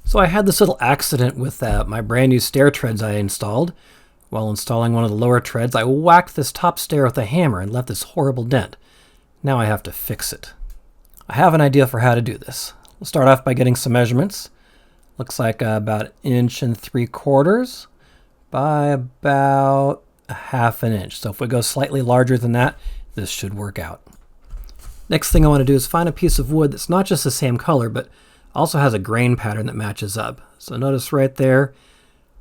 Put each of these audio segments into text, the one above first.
So I had this little accident with my brand new stair treads I installed. While installing one of the lower treads, I whacked this top stair with a hammer and left this horrible dent. Now I have to fix it. I have an idea for how to do this. We'll start off by getting some measurements. Looks like about 1.75 inches by about 1/2 inch. So if we go slightly larger than that, this should work out. Next thing I want to do is find a piece of wood that's not just the same color, but also has a grain pattern that matches up. So notice right there,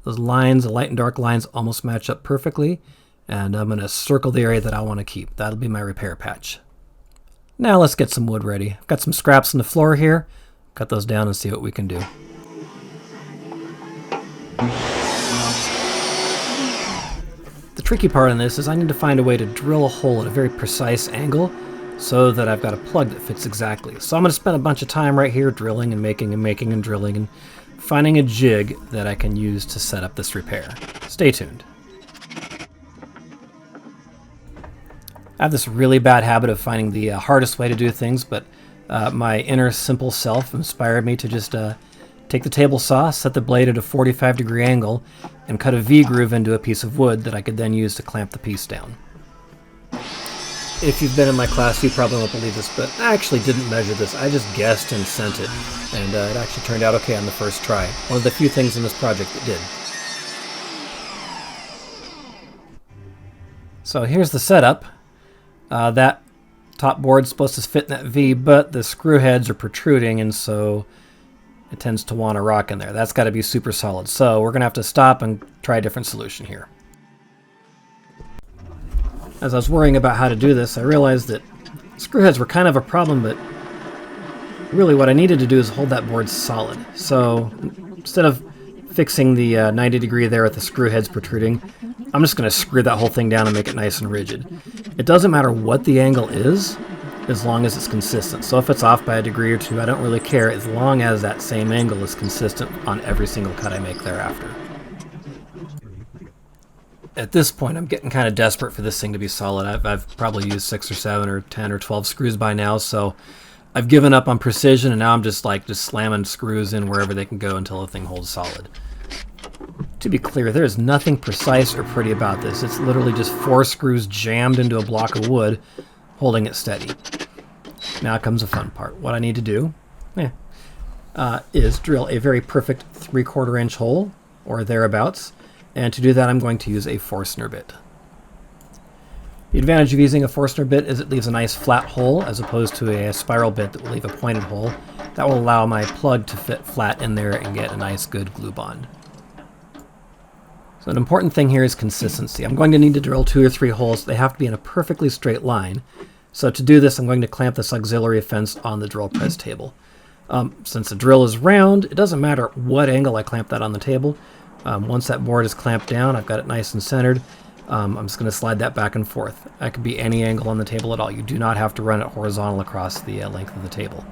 those lines, the light and dark lines, almost match up perfectly. And I'm going to circle the area that I want to keep. That'll be my repair patch. Now let's get some wood ready. I've got some scraps on the floor here. Cut those down and see what we can do. The tricky part in this is I need to find a way to drill a hole at a very precise angle so that I've got a plug that fits exactly. So I'm going to spend a bunch of time right here drilling and making and drilling and finding a jig that I can use to set up this repair. Stay tuned. I have this really bad habit of finding the hardest way to do things, but my inner simple self inspired me to just take the table saw, set the blade at a 45-degree angle, and cut a V-groove into a piece of wood that I could then use to clamp the piece down. If you've been in my class, you probably won't believe this, but I actually didn't measure this. I just guessed and sent it, and it actually turned out okay on the first try. One of the few things in this project that did. So here's the setup. That top board's supposed to fit in that V, but the screw heads are protruding, and so it tends to want to rock in there. That's got to be super solid. So we're going to have to stop and try a different solution here. As I was worrying about how to do this, I realized that screw heads were kind of a problem, but really what I needed to do is hold that board solid. So instead of fixing the 90 degree there with the screw heads protruding, I'm just going to screw that whole thing down and make it nice and rigid. It doesn't matter what the angle is, as long as it's consistent. So if it's off by a degree or two, I don't really care, as long as that same angle is consistent on every single cut I make thereafter. At this point, I'm getting kind of desperate for this thing to be solid. I've probably used 6 or 7 or 10 or 12 screws by now, so I've given up on precision, and now I'm just slamming screws in wherever they can go until the thing holds solid. To be clear, there is nothing precise or pretty about this. It's literally just 4 screws jammed into a block of wood, holding it steady. Now comes the fun part. What I need to do is drill a very perfect 3/4 inch hole, or thereabouts. And to do that, I'm going to use a Forstner bit. The advantage of using a Forstner bit is it leaves a nice flat hole as opposed to a spiral bit that will leave a pointed hole. That will allow my plug to fit flat in there and get a nice good glue bond. So an important thing here is consistency. I'm going to need to drill 2 or 3 holes. They have to be in a perfectly straight line. So to do this, I'm going to clamp this auxiliary fence on the drill press table. Since the drill is round, it doesn't matter what angle I clamp that on the table. Once that board is clamped down, I've got it nice and centered. I'm just going to slide that back and forth. That could be any angle on the table at all. You do not have to run it horizontal across the length of the table.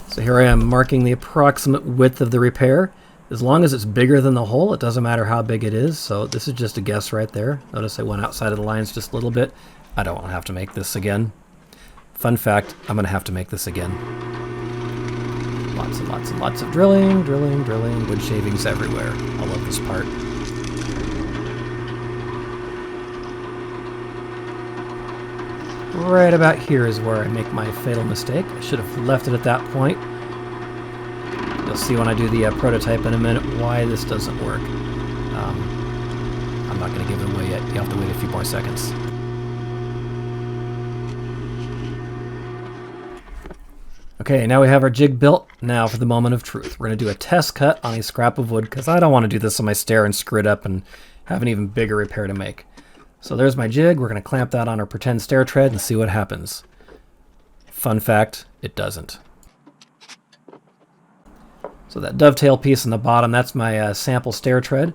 So here I am marking the approximate width of the repair. As long as it's bigger than the hole, it doesn't matter how big it is. So this is just a guess right there. Notice I went outside of the lines just a little bit. I don't want to have to make this again. Fun fact, I'm going to have to make this again. Lots and lots and lots of drilling, wood shavings everywhere. I love this part. Right about here is where I make my fatal mistake. I should have left it at that point. You'll see when I do the prototype in a minute why this doesn't work. I'm not going to give it away yet. You have to wait a few more seconds. Okay, now we have our jig built. Now for the moment of truth. We're going to do a test cut on a scrap of wood because I don't want to do this on my stair and screw it up and have an even bigger repair to make. So there's my jig. We're going to clamp that on our pretend stair tread and see what happens. Fun fact, it doesn't. So that dovetail piece on the bottom, that's my sample stair tread.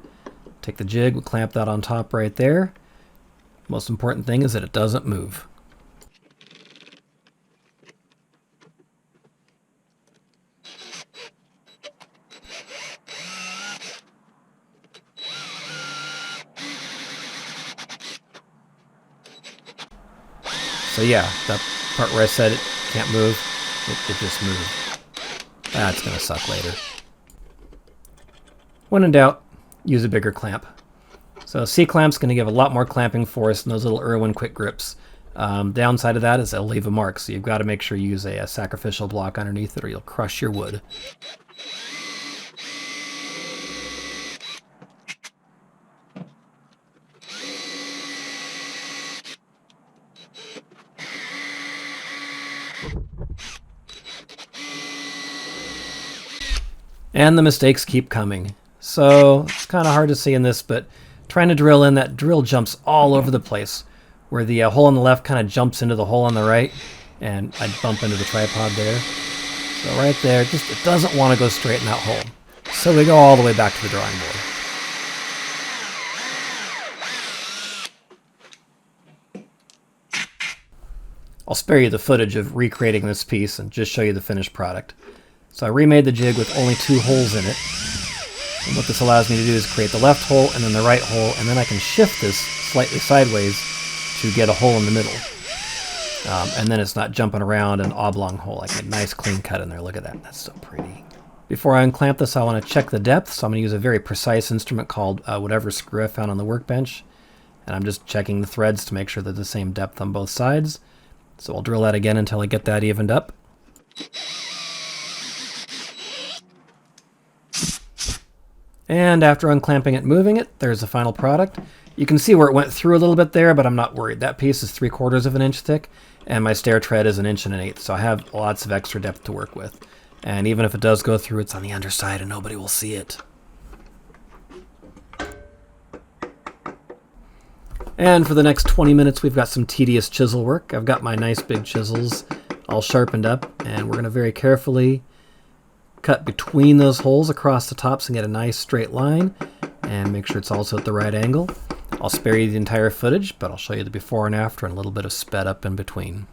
Take the jig, we'll clamp that on top right there. Most important thing is that it doesn't move. So yeah, that part where I said it can't move, it just moved. That's going to suck later. When in doubt, use a bigger clamp. So C-clamp's going to give a lot more clamping force than those little Irwin quick grips. Downside of that is it'll leave a mark, so you've got to make sure you use a sacrificial block underneath it or you'll crush your wood. And the mistakes keep coming. So it's kind of hard to see in this, but trying to drill in, that drill jumps all over the place, where the hole on the left kind of jumps into the hole on the right, and I'd bump into the tripod there. So right there, just it doesn't want to go straight in that hole. So we go all the way back to the drawing board. I'll spare you the footage of recreating this piece and just show you the finished product. So I remade the jig with only 2 holes in it. And what this allows me to do is create the left hole and then the right hole, and then I can shift this slightly sideways to get a hole in the middle. And then it's not jumping around an oblong hole. I get a nice clean cut in there. Look at that. That's so pretty. Before I unclamp this, I want to check the depth. So I'm going to use a very precise instrument called whatever screw I found on the workbench. And I'm just checking the threads to make sure they're the same depth on both sides. So I'll drill that again until I get that evened up. And after unclamping it and moving it, there's the final product. You can see where it went through a little bit there, but I'm not worried. That piece is 3/4 of an inch thick, and my stair tread is 1 1/8", so I have lots of extra depth to work with. And even if it does go through, it's on the underside and nobody will see it. And for the next 20 minutes, we've got some tedious chisel work. I've got my nice big chisels all sharpened up, and we're going to very carefully cut between those holes across the tops and get a nice straight line, and make sure it's also at the right angle. I'll spare you the entire footage, but I'll show you the before and after and a little bit of sped up in between.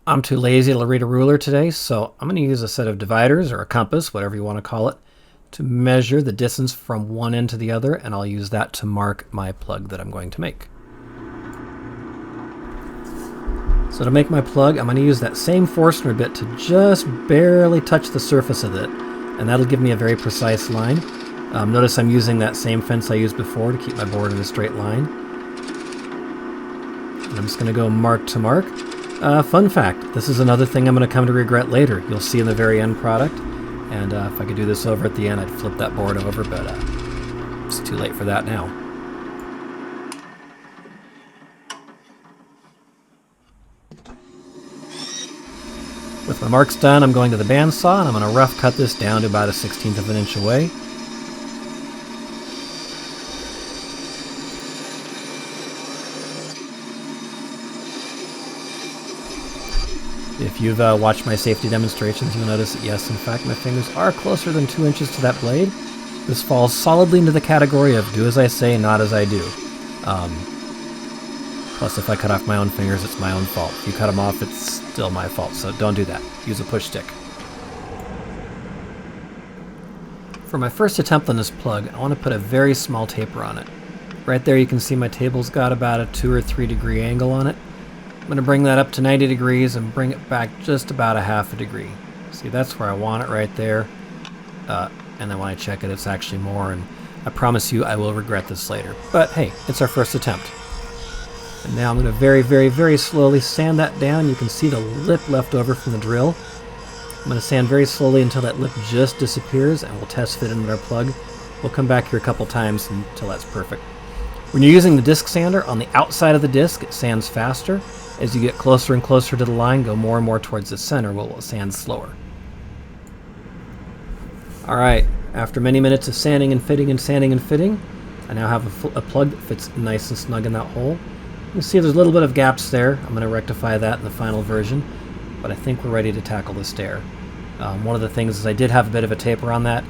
I'm too lazy to read a ruler today, so I'm going to use a set of dividers, or a compass, whatever you want to call it, to measure the distance from one end to the other, and I'll use that to mark my plug that I'm going to make. So to make my plug, I'm going to use that same Forstner bit to just barely touch the surface of it, and that'll give me a very precise line. Notice I'm using that same fence I used before to keep my board in a straight line. And I'm just going to go mark to mark. Fun fact, this is another thing I'm going to come to regret later. You'll see in the very end product. And if I could do this over at the end, I'd flip that board over, but it's too late for that now. With my marks done, I'm going to the bandsaw, and I'm going to rough cut this down to about 1/16 of an inch away. If you've watched my safety demonstrations, you'll notice that yes, in fact, my fingers are closer than 2 inches to that blade. This falls solidly into the category of do as I say, not as I do. Plus, if I cut off my own fingers, it's my own fault. If you cut them off, it's still my fault, so don't do that. Use a push stick. For my first attempt on this plug, I want to put a very small taper on it. Right there you can see my table's got about a 2 or 3 degree angle on it. I'm going to bring that up to 90 degrees and bring it back just about 1/2 degree. See, that's where I want it right there. And then when I check it, it's actually more, and I promise you I will regret this later. But hey, it's our first attempt. And now I'm going to very, very, very slowly sand that down. You can see the lip left over from the drill. I'm going to sand very slowly until that lip just disappears, and we'll test fit into our plug. We'll come back here a couple times until that's perfect. When you're using the disc sander, on the outside of the disc, it sands faster. As you get closer and closer to the line, go more and more towards the center, where it will sand slower. Alright, after many minutes of sanding and fitting and sanding and fitting, I now have a plug that fits nice and snug in that hole. You can see there's a little bit of gaps there. I'm going to rectify that in the final version, but I think we're ready to tackle the stair. One of the things is I did have a bit of a taper on that.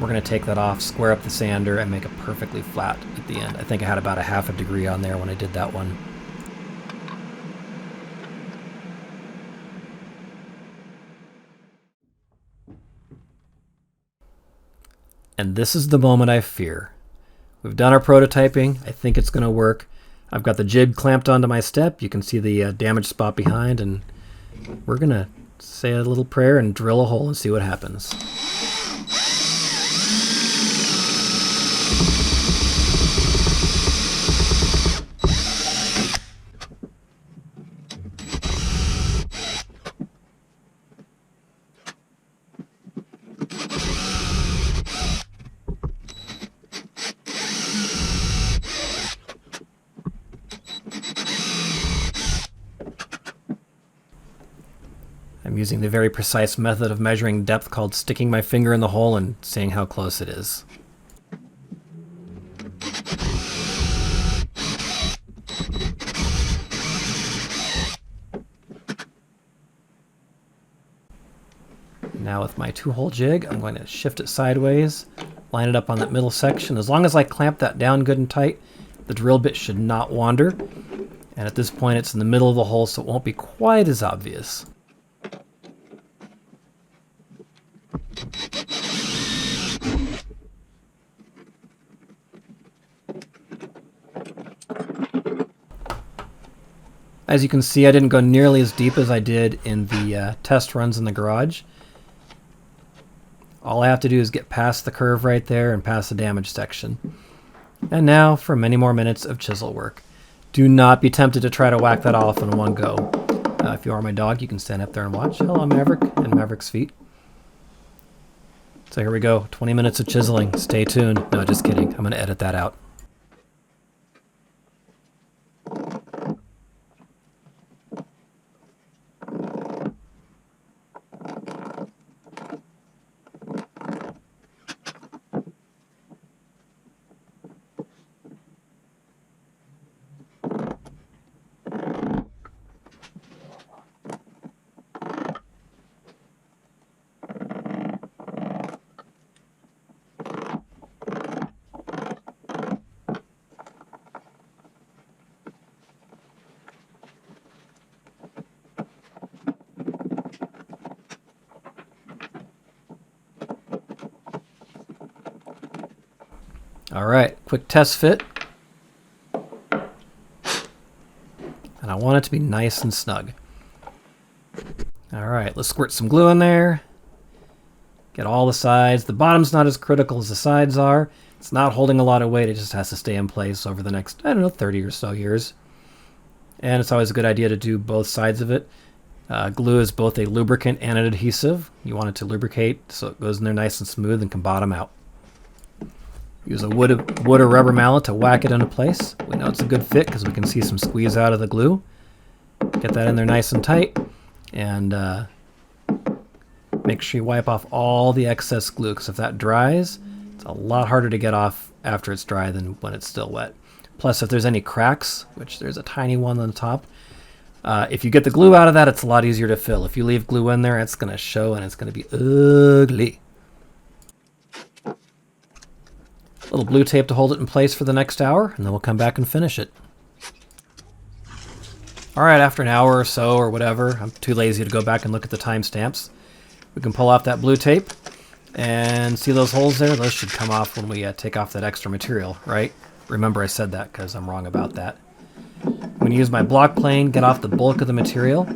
We're going to take that off, square up the sander, and make it perfectly flat at the end. I think I had about a half a degree on there when I did that one. And this is the moment I fear. We've done our prototyping. I think it's going to work. I've got the jig clamped onto my step. You can see the damaged spot behind, and we're going to say a little prayer and drill a hole and see what happens. I'm using the very precise method of measuring depth called sticking my finger in the hole and seeing how close it is. Now with my 2-hole jig, I'm going to shift it sideways, line it up on that middle section. As long as I clamp that down good and tight, the drill bit should not wander. And at this point it's in the middle of the hole, so it won't be quite as obvious. As you can see, I didn't go nearly as deep as I did in the test runs in the garage. All I have to do is get past the curve right there and past the damaged section. And now for many more minutes of chisel work. Do not be tempted to try to whack that off in one go. If you are my dog, you can stand up there and watch. Hello, Maverick, and Maverick's feet. So here we go, 20 minutes of chiseling. Stay tuned. No, just kidding. I'm going to edit that out. All right, quick test fit. And I want it to be nice and snug. All right, let's squirt some glue in there. Get all the sides. The bottom's not as critical as the sides are. It's not holding a lot of weight. It just has to stay in place over the next, I don't know, 30 or so years. And it's always a good idea to do both sides of it. Glue is both a lubricant and an adhesive. You want it to lubricate so it goes in there nice and smooth and can bottom out. Use a wood or rubber mallet to whack it into place. We know it's a good fit because we can see some squeeze out of the glue. Get that in there nice and tight. And make sure you wipe off all the excess glue, because if that dries, it's a lot harder to get off after it's dry than when it's still wet. Plus, if there's any cracks, which there's a tiny one on the top, if you get the glue out of that, it's a lot easier to fill. If you leave glue in there, it's going to show and it's going to be ugly. A little blue tape to hold it in place for the next hour, and then we'll come back and finish it. All right, after an hour or so or whatever, I'm too lazy to go back and look at the timestamps. We can pull off that blue tape and see those holes there. Those should come off when we take off that extra material, right? Remember I said that because I'm wrong about that. I'm going to use my block plane, get off the bulk of the material.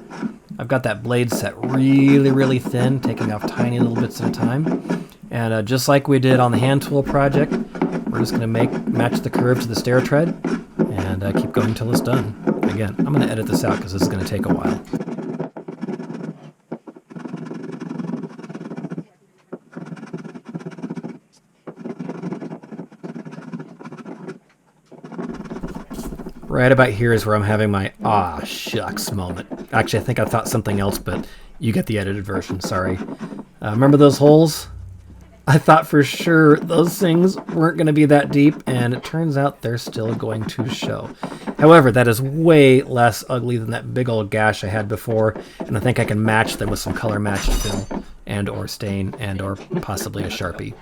I've got that blade set really, really thin, taking off tiny little bits at a time. And just like we did on the hand tool project, we're just going to match the curve to the stair tread and keep going until it's done. Again, I'm going to edit this out because this is going to take a while. Right about here is where I'm having my "ah, shucks" moment. Actually, I think I thought something else, but you get the edited version, sorry. Remember those holes? I thought for sure those things weren't going to be that deep, and it turns out they're still going to show. However, that is way less ugly than that big old gash I had before, and I think I can match them with some color matched fill. and or stain and or possibly a Sharpie.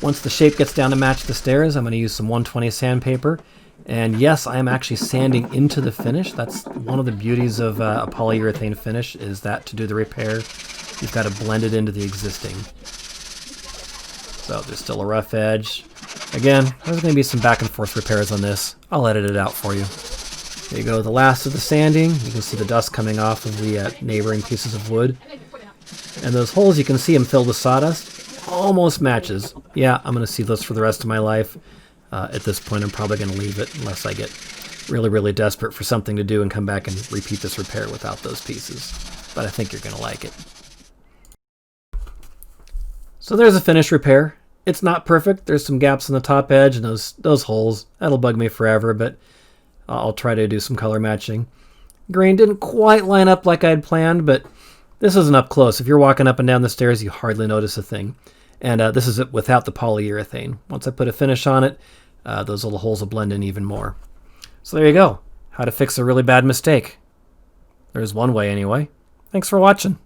Once the shape gets down to match the stairs, I'm going to use some 120 sandpaper. And yes, I am actually sanding into the finish. That's one of the beauties of a polyurethane finish, is that to do the repair, you've got to blend it into the existing. So there's still a rough edge. Again, there's going to be some back and forth repairs on this. I'll edit it out for you. There you go, the last of the sanding. You can see the dust coming off of the neighboring pieces of wood. And those holes, you can see them filled with sawdust. Almost matches. Yeah, I'm going to see those for the rest of my life. At this point, I'm probably going to leave it unless I get really, really desperate for something to do and come back and repeat this repair without those pieces. But I think you're going to like it. So there's a finished repair. It's not perfect. There's some gaps in the top edge and those holes. That'll bug me forever, but I'll try to do some color matching. Grain didn't quite line up like I'd planned, but this isn't up close. If you're walking up and down the stairs, you hardly notice a thing. And this is it without the polyurethane. Once I put a finish on it, those little holes will blend in even more. So there you go. How to fix a really bad mistake. There's one way anyway. Thanks for watching.